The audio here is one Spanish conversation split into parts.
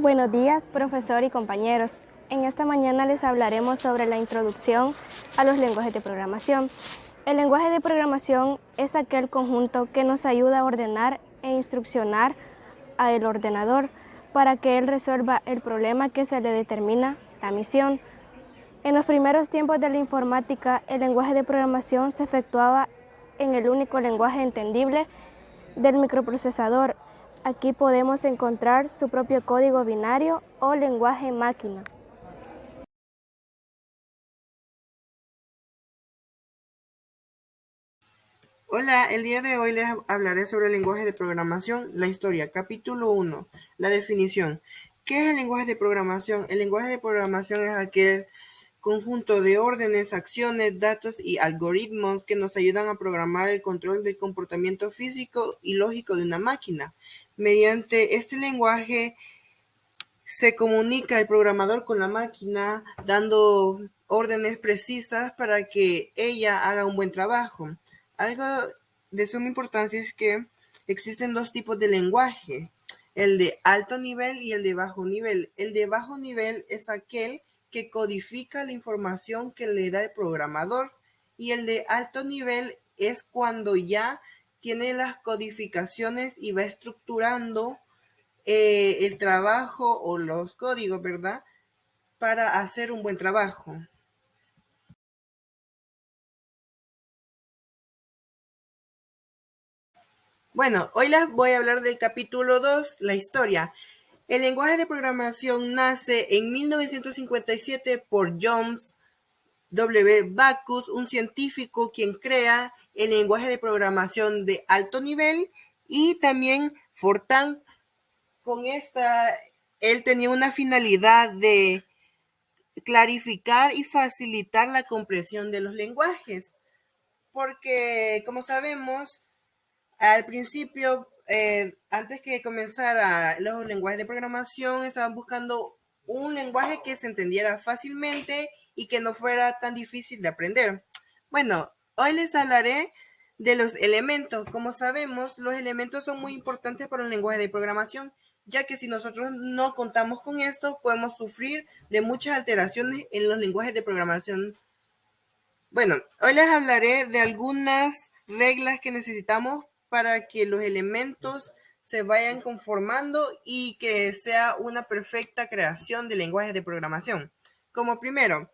Buenos días, profesor y compañeros. En esta mañana les hablaremos sobre la introducción a los lenguajes de programación. El lenguaje de programación es aquel conjunto que nos ayuda a ordenar e instruccionar al ordenador para que él resuelva el problema que se le determina la misión. En los primeros tiempos de la informática, el lenguaje de programación se efectuaba en el único lenguaje entendible del microprocesador. Aquí podemos encontrar su propio código binario o lenguaje máquina. Hola, el día de hoy les hablaré sobre el lenguaje de programación, la historia. Capítulo 1. La definición. ¿Qué es el lenguaje de programación? El lenguaje de programación es aquel conjunto de órdenes, acciones, datos y algoritmos que nos ayudan a programar el control del comportamiento físico y lógico de una máquina. Mediante este lenguaje se comunica el programador con la máquina dando órdenes precisas para que ella haga un buen trabajo. Algo de suma importancia es que existen dos tipos de lenguaje, el de alto nivel y el de bajo nivel. El de bajo nivel es aquel que codifica la información que le da el programador, y el de alto nivel es cuando ya tiene las codificaciones y va estructurando el trabajo o los códigos, ¿verdad? Para hacer un buen trabajo. Bueno, hoy les voy a hablar del capítulo 2, la historia. El lenguaje de programación nace en 1957 por Jones W. Backus, un científico quien crea el lenguaje de programación de alto nivel, y también Fortran. Con esta, él tenía una finalidad de clarificar y facilitar la comprensión de los lenguajes, porque como sabemos, al principio, antes que comenzara los lenguajes de programación, estaban buscando un lenguaje que se entendiera fácilmente y que no fuera tan difícil de aprender. Bueno, hoy les hablaré de los elementos. Como sabemos, los elementos son muy importantes para un lenguaje de programación, ya que si nosotros no contamos con esto, podemos sufrir de muchas alteraciones en los lenguajes de programación. Bueno, hoy les hablaré de algunas reglas que necesitamos para que los elementos se vayan conformando y que sea una perfecta creación de lenguajes de programación. Como primero,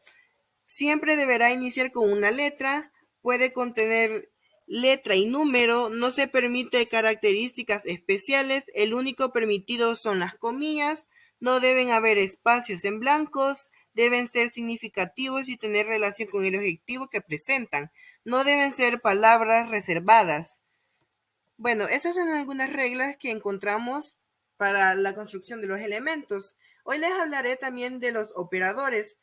siempre deberá iniciar con una letra, puede contener letra y número, no se permite características especiales, el único permitido son las comillas, no deben haber espacios en blancos, deben ser significativos y tener relación con el objetivo que presentan, no deben ser palabras reservadas. Bueno, estas son algunas reglas que encontramos para la construcción de los elementos. Hoy les hablaré también de los operadores.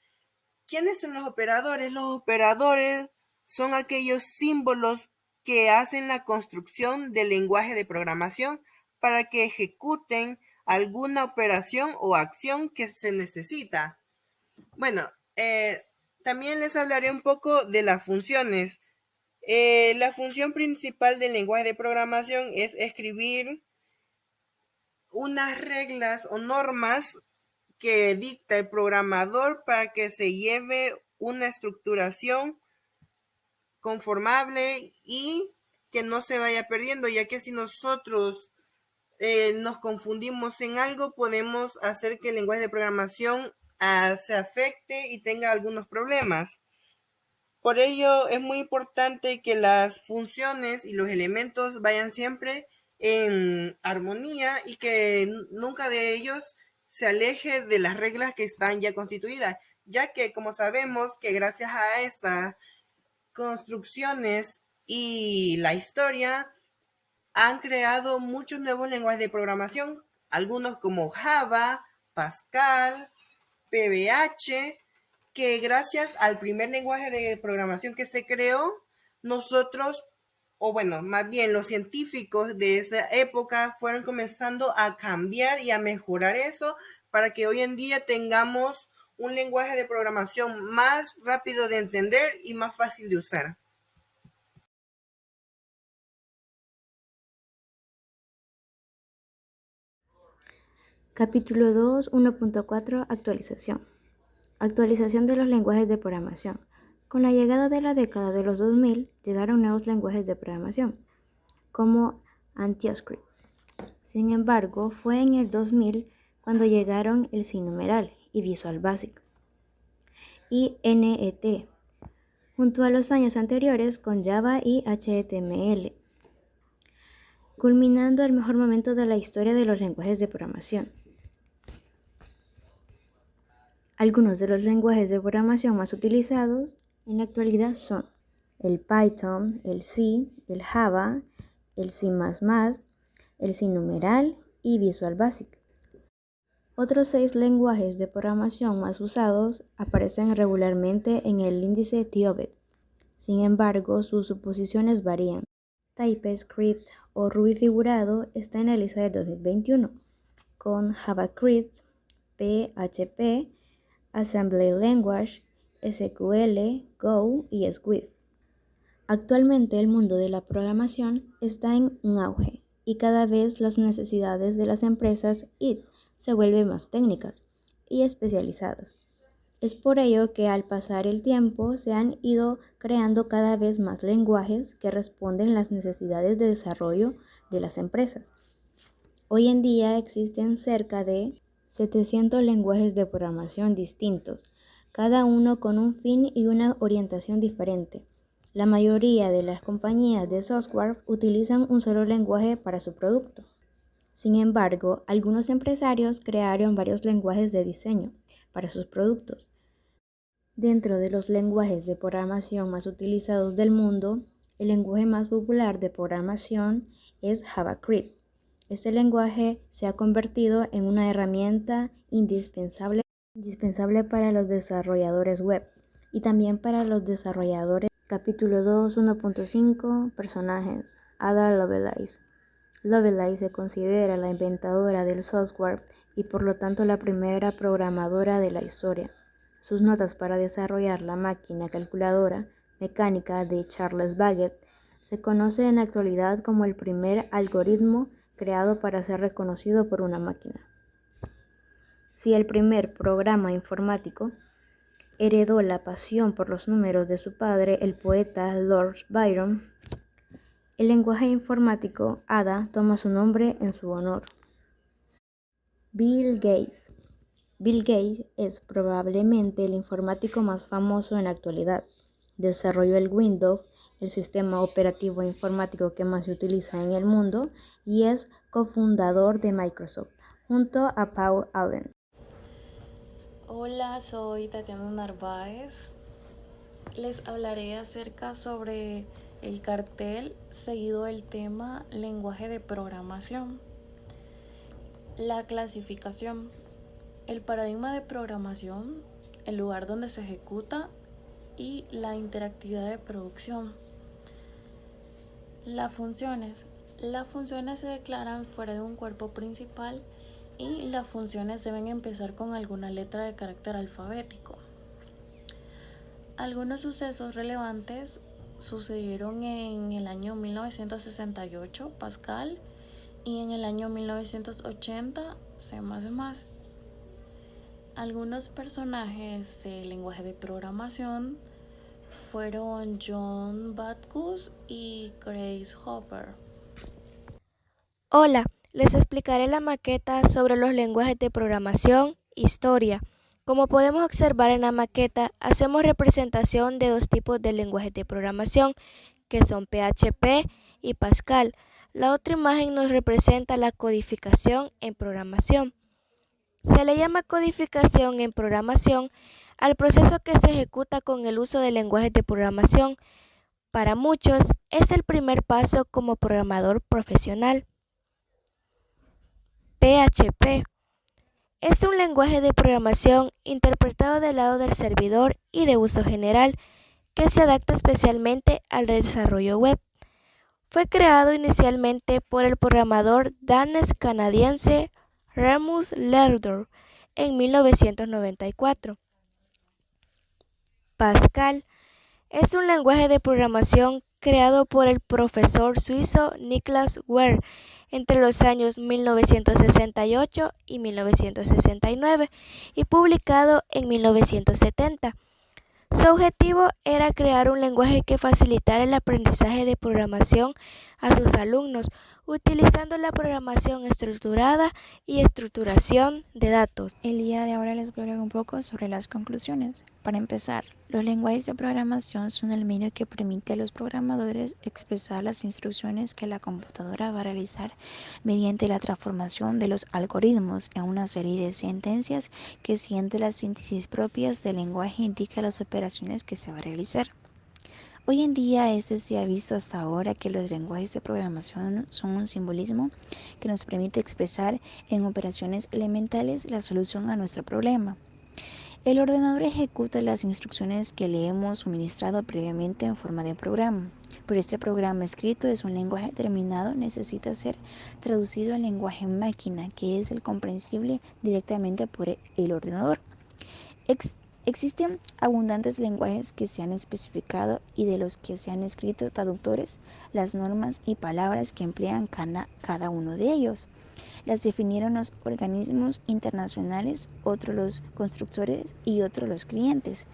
¿Quiénes son los operadores? Los operadores son aquellos símbolos que hacen la construcción del lenguaje de programación para que ejecuten alguna operación o acción que se necesita. Bueno, también les hablaré un poco de las funciones. La función principal del lenguaje de programación es escribir unas reglas o normas que dicta el programador para que se lleve una estructuración conformable y que no se vaya perdiendo, ya que si nosotros nos confundimos en algo, podemos hacer que el lenguaje de programación se afecte y tenga algunos problemas. Por ello es muy importante que las funciones y los elementos vayan siempre en armonía y que nunca de ellos se aleje de las reglas que están ya constituidas, ya que como sabemos que gracias a estas construcciones y la historia han creado muchos nuevos lenguajes de programación, algunos como Java, Pascal, PBH, que gracias al primer lenguaje de programación que se creó, nosotros, o bueno, más bien los científicos de esa época fueron comenzando a cambiar y a mejorar eso para que hoy en día tengamos un lenguaje de programación más rápido de entender y más fácil de usar. Capítulo 2, 1.4 Actualización. Actualización de los lenguajes de programación. Con la llegada de la década de los 2000, llegaron nuevos lenguajes de programación, como AntiScript. Sin embargo, fue en el 2000 cuando llegaron el sin numeral y Visual Basic y NET, junto a los años anteriores con Java y HTML, culminando el mejor momento de la historia de los lenguajes de programación. Algunos de los lenguajes de programación más utilizados en la actualidad son el Python, el C, el Java, el C++, el sin numeral y Visual Basic. Otros 6 lenguajes de programación más usados aparecen regularmente en el índice TIOBIT. Sin embargo, sus suposiciones varían. TypeScript o Ruby figurado está en la lista del 2021, con JavaScript, PHP, Assembly Language, SQL, Go y Swift. Actualmente el mundo de la programación está en un auge y cada vez las necesidades de las empresas IT se vuelven más técnicas y especializadas. Es por ello que al pasar el tiempo se han ido creando cada vez más lenguajes que responden a las necesidades de desarrollo de las empresas. Hoy en día existen cerca de 700 lenguajes de programación distintos, cada uno con un fin y una orientación diferente. La mayoría de las compañías de software utilizan un solo lenguaje para su producto. Sin embargo, algunos empresarios crearon varios lenguajes de diseño para sus productos. Dentro de los lenguajes de programación más utilizados del mundo, el lenguaje más popular de programación es JavaScript. Este lenguaje se ha convertido en una herramienta indispensable para los desarrolladores web y también para los desarrolladores. Capítulo 2, 1.5 Personajes. Ada Lovelace. Lovelace se considera la inventadora del software y por lo tanto la primera programadora de la historia. Sus notas para desarrollar la máquina calculadora mecánica de Charles Babbage se conoce en la actualidad como el primer algoritmo creado para ser reconocido por una máquina. Si el primer programa informático heredó la pasión por los números de su padre, el poeta Lord Byron, el lenguaje informático Ada toma su nombre en su honor. Bill Gates. Bill Gates es probablemente el informático más famoso en la actualidad. Desarrolló el Windows, el sistema operativo informático que más se utiliza en el mundo, y es cofundador de Microsoft, junto a Paul Allen. Hola, soy Tatiana Narváez. Les hablaré acerca sobre el cartel seguido del tema lenguaje de programación. La clasificación. El paradigma de programación, el lugar donde se ejecuta y la interactividad de producción. Las funciones. Las funciones se declaran fuera de un cuerpo principal y las funciones deben empezar con alguna letra de carácter alfabético. Algunos sucesos relevantes sucedieron en el año 1968, Pascal, y en el año 1980, C++. Algunos personajes del lenguaje de programación fueron John Backus y Grace Hopper. Hola, les explicaré la maqueta sobre los lenguajes de programación, historia. Como podemos observar en la maqueta, hacemos representación de 2 tipos de lenguajes de programación, que son PHP y Pascal. La otra imagen nos representa la codificación en programación. Se le llama codificación en programación al proceso que se ejecuta con el uso de lenguajes de programación. Para muchos, es el primer paso como programador profesional. PHP es un lenguaje de programación interpretado del lado del servidor y de uso general, que se adapta especialmente al desarrollo web. Fue creado inicialmente por el programador danés-canadiense Rasmus Lerner en 1994. Pascal es un lenguaje de programación creado por el profesor suizo Niklas Wehr entre los años 1968 y 1969 y publicado en 1970. Su objetivo era crear un lenguaje que facilitara el aprendizaje de programación a sus alumnos, utilizando la programación estructurada y estructuración de datos. El día de ahora les voy a hablar un poco sobre las conclusiones. Para empezar, los lenguajes de programación son el medio que permite a los programadores expresar las instrucciones que la computadora va a realizar mediante la transformación de los algoritmos en una serie de sentencias que, siendo las síntesis propias del lenguaje, indica las operaciones que se va a realizar. Hoy en día se ha visto hasta ahora que los lenguajes de programación son un simbolismo que nos permite expresar en operaciones elementales la solución a nuestro problema. El ordenador ejecuta las instrucciones que le hemos suministrado previamente en forma de programa, pero este programa escrito es un lenguaje determinado, necesita ser traducido al lenguaje máquina, que es el comprensible directamente por el ordenador. Existen abundantes lenguajes que se han especificado y de los que se han escrito traductores, las normas y palabras que emplean cada uno de ellos. Las definieron los organismos internacionales, otros los constructores y otros los clientes.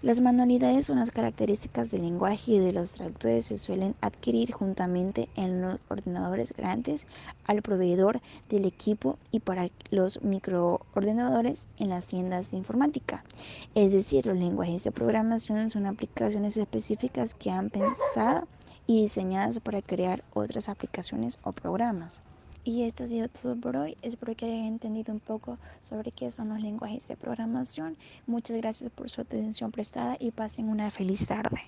Las manualidades son las características del lenguaje y de los traductores se suelen adquirir juntamente en los ordenadores grandes al proveedor del equipo y para los microordenadores en las tiendas de informática. Es decir, los lenguajes de programación son aplicaciones específicas que han pensado y diseñadas para crear otras aplicaciones o programas. Y esto ha sido todo por hoy. Espero que hayan entendido un poco sobre qué son los lenguajes de programación. Muchas gracias por su atención prestada y pasen una feliz tarde.